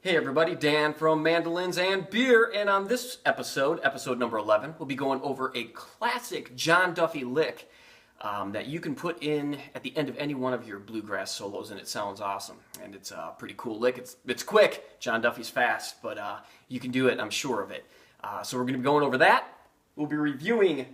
Hey everybody, Dan from Mandolins and Beer, and on this episode, episode number 11, we'll be going over a classic John Duffy lick that you can put in at the end of any one of your bluegrass solos, and it sounds awesome. And it's a pretty cool lick. It's quick. John Duffy's fast, but you can do it, I'm sure of it. So we're going to be going over that. We'll be reviewing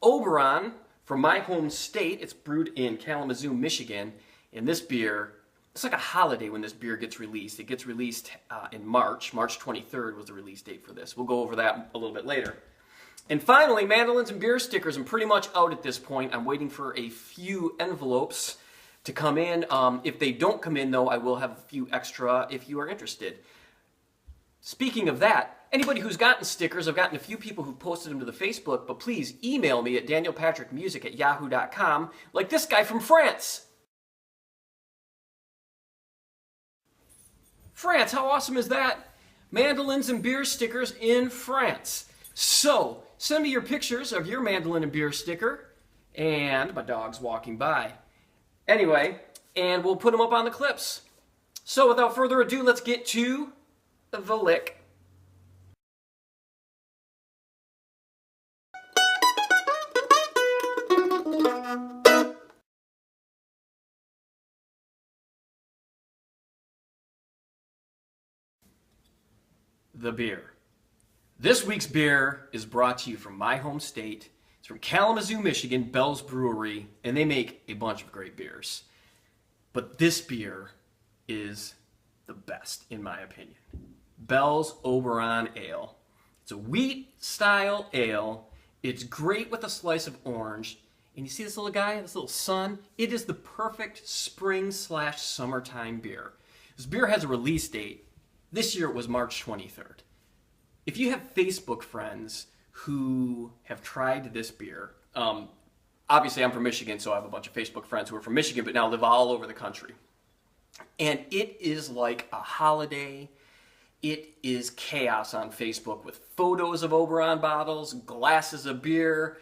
Oberon from my home state. It's brewed in Kalamazoo, Michigan, and this beer, it's like a holiday when this beer gets released. It gets released in March. March 23rd was the release date for this. We'll go over that a little bit later. And finally, mandolins and beer stickers. I'm pretty much out at this point. I'm waiting for a few envelopes to come in. If they don't come in, though, I will have a few extra if you are interested. Speaking of that, anybody who's gotten stickers, I've gotten a few people who've posted them to the Facebook, but please email me at danielpatrickmusic@yahoo.com, like this guy from France. France, how awesome is that? Mandolins and beer stickers in France. So, send me your pictures of your mandolin and beer sticker. And my dog's walking by. Anyway, and we'll put them up on the clips. So, without further ado, let's get to the lick. The beer. This week's beer is brought to you from my home state. It's from Kalamazoo, Michigan, Bell's Brewery, and they make a bunch of great beers. But this beer is the best, in my opinion. Bell's Oberon Ale. It's a wheat-style ale. It's great with a slice of orange. And you see this little guy, this little sun? It is the perfect spring/summertime beer. This beer has a release date. This year it was March 23rd. If you have Facebook friends who have tried this beer, obviously I'm from Michigan, so I have a bunch of Facebook friends who are from Michigan but now live all over the country. And it is like a holiday. It is chaos on Facebook with photos of Oberon bottles, glasses of beer,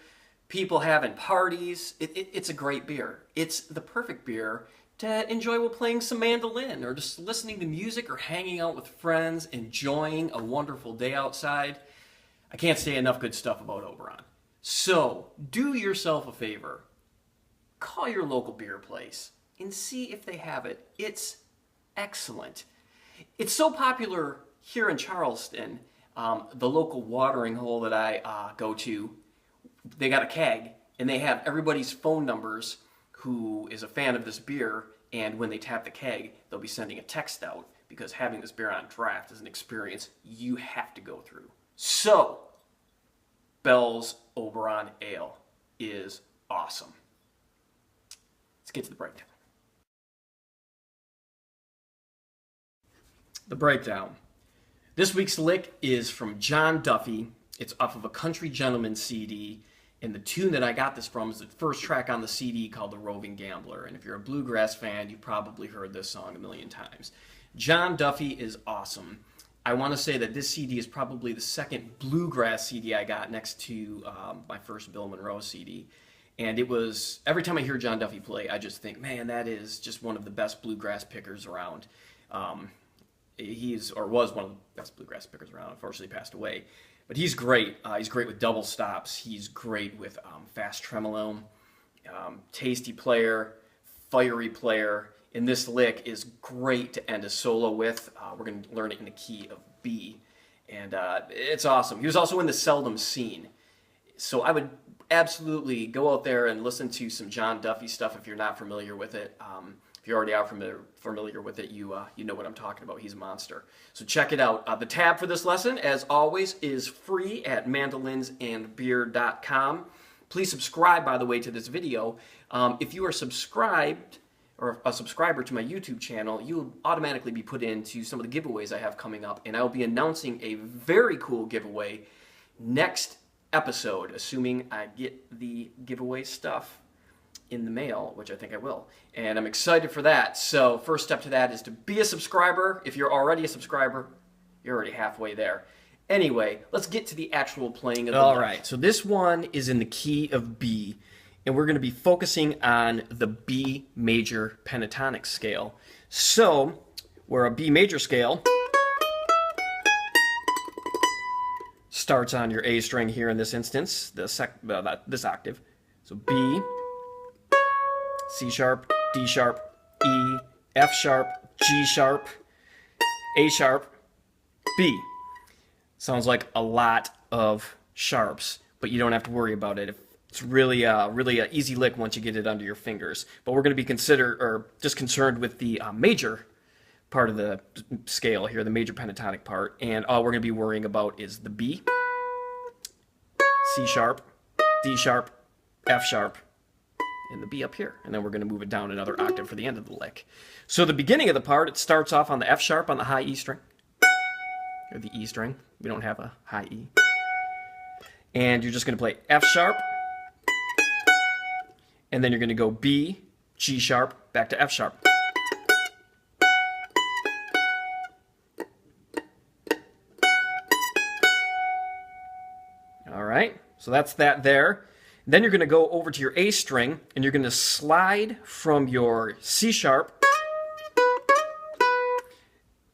people having parties. It's a great beer. It's the perfect beer to enjoy while playing some mandolin or just listening to music or hanging out with friends, enjoying a wonderful day outside. I can't say enough good stuff about Oberon. So, do yourself a favor. Call your local beer place and see if they have it. It's excellent. It's so popular here in Charleston, the local watering hole that I go to, they got a keg and they have everybody's phone numbers who is a fan of this beer, and when they tap the keg, they'll be sending a text out because having this beer on draft is an experience you have to go through. So, Bell's Oberon Ale is awesome. Let's get to the breakdown. The breakdown. This week's lick is from John Duffy. It's off of a Country Gentleman CD. And the tune that I got this from is the first track on the CD called The Roving Gambler. And if you're a bluegrass fan, you've probably heard this song a million times. John Duffy is awesome. I want to say that this CD is probably the second bluegrass CD I got next to my first Bill Monroe CD. And it was, every time I hear John Duffy play, I just think, man, that is just one of the best bluegrass pickers around. Was one of the best bluegrass pickers around. Unfortunately, passed away. But he's great. He's great with double stops. He's great with fast tremolo. Tasty player, fiery player. And this lick is great to end a solo with. We're going to learn it in the key of B. And it's awesome. He was also in the Seldom Scene. So I would absolutely go out there and listen to some John Duffy stuff if you're not familiar with it. If you already are familiar with it, you know what I'm talking about. He's a monster. So check it out. The tab for this lesson, as always, is free at mandolinsandbeer.com. Please subscribe, by the way, to this video. If you are subscribed or a subscriber to my YouTube channel, you'll automatically be put into some of the giveaways I have coming up, and I will be announcing a very cool giveaway next episode, assuming I get the giveaway stuff in the mail, which I think I will. And I'm excited for that. So first step to that is to be a subscriber. If you're already a subscriber, you're already halfway there. Anyway, let's get to the actual playing of the lick. All right, so this one is in the key of B, and we're going to be focusing on the B major pentatonic scale. So we're a B major scale. starts on your A string here in this instance, this octave. So B, C sharp, D sharp, E, F sharp, G sharp, A sharp, B. Sounds like a lot of sharps, but you don't have to worry about it. It's really an easy lick once you get it under your fingers. But we're going to be just concerned with the major part of the scale here, the major pentatonic part, and all we're going to be worrying about is the B, C sharp, D sharp, F sharp, and the B up here. And then we're going to move it down another octave for the end of the lick. So the beginning of the part, it starts off on the F sharp on the high E string, or the E string. We don't have a high E. And you're just going to play F sharp, and then you're going to go B, G sharp, back to F sharp. All right, so that's that there. Then you're going to go over to your A string, and you're going to slide from your C sharp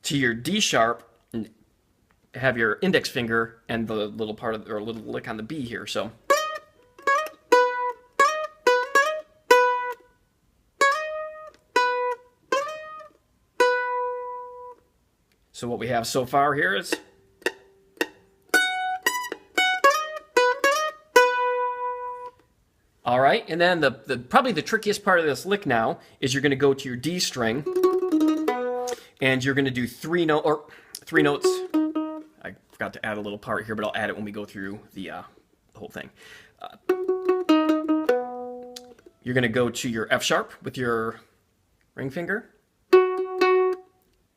to your D sharp, and have your index finger and the little part of, or a little lick on the B here. So what we have so far here is all right, and then probably the trickiest part of this lick now is you're going to go to your D string, and you're going to do three notes. I forgot to add a little part here, but I'll add it when we go through the whole thing. You're going to go to your F sharp with your ring finger, your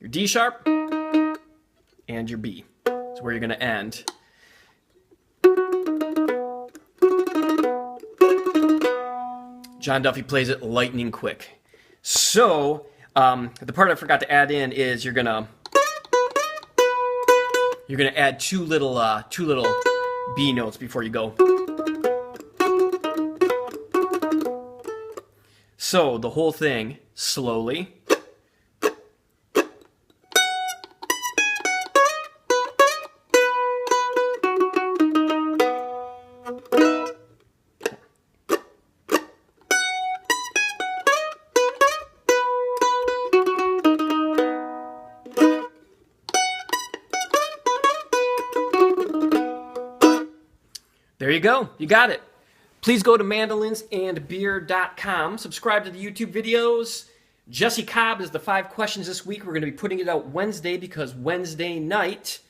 D sharp, and your B. That's where you're going to end. John Duffy plays it lightning quick. So the part I forgot to add in is you're gonna add two little B notes before you go. So the whole thing slowly. There you go. You got it. Please go to mandolinsandbeer.com. Subscribe to the YouTube videos. Jesse Cobb is the 5 questions this week. We're going to be putting it out Wednesday because Wednesday night,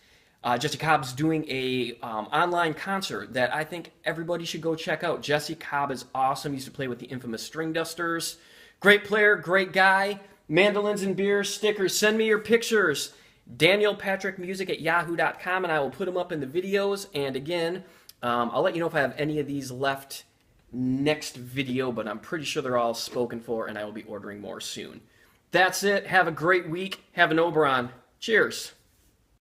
Jesse Cobb's doing a online concert that I think everybody should go check out. Jesse Cobb is awesome. He used to play with the infamous String Dusters. Great player, great guy. Mandolins and Beer stickers. Send me your pictures. DanielPatrickMusic@yahoo.com, and I will put them up in the videos. And again, I'll let you know if I have any of these left next video, but I'm pretty sure they're all spoken for, and I will be ordering more soon. That's it. Have a great week. Have an Oberon. Cheers.